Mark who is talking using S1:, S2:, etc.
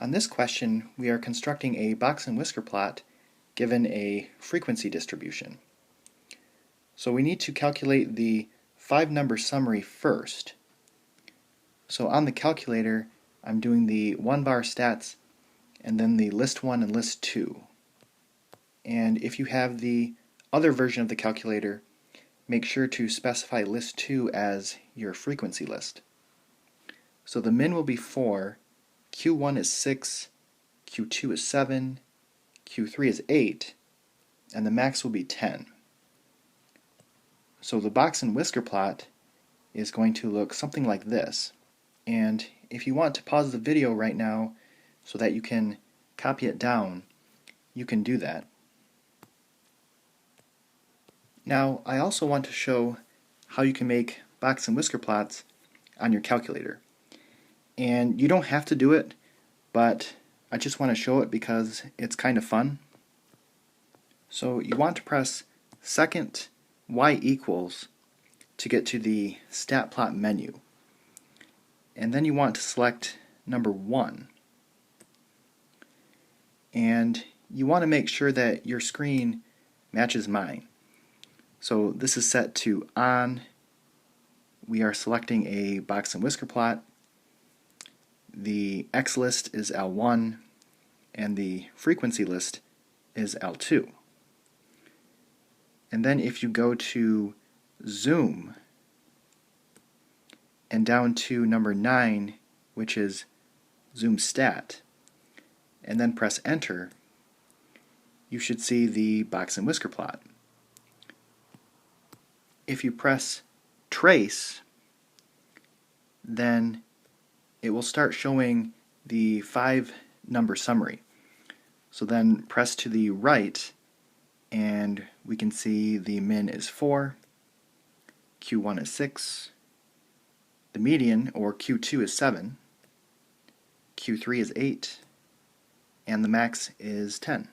S1: On this question, we are constructing a Box-And-Whisker plot given a frequency distribution. So we need to calculate the 5-number summary first. So on the calculator, I'm doing the 1-bar stats and then the list 1 and list 2. And if you have the other version of the calculator, make sure to specify list 2 as your frequency list. So the min will be 4, Q1 is 6, Q2 is 7, Q3 is 8, and the max will be 10. So the Box-And-Whisker plot is going to look something like this. And if you want to pause the video right now so that you can copy it down, you can do that. Now, I also want to show how you can make Box-And-Whisker plots on your calculator. And you don't have to do it, but I just want to show it because it's kind of fun. So you want to press second Y equals to get to the stat plot menu. And then you want to select number 1. And you want to make sure that your screen matches mine. So this is set to on. We are selecting a Box-And-Whisker plot. The X list is L1 and the frequency list is L2. And then if you go to zoom and down to number 9, which is zoom stat, and then press enter, you should see the Box-And-Whisker plot. If you press trace, then it will start showing the 5-number summary. So then press to the right and we can see the min is 4, Q1 is 6, the median or Q2 is 7, Q3 is 8, and the max is 10.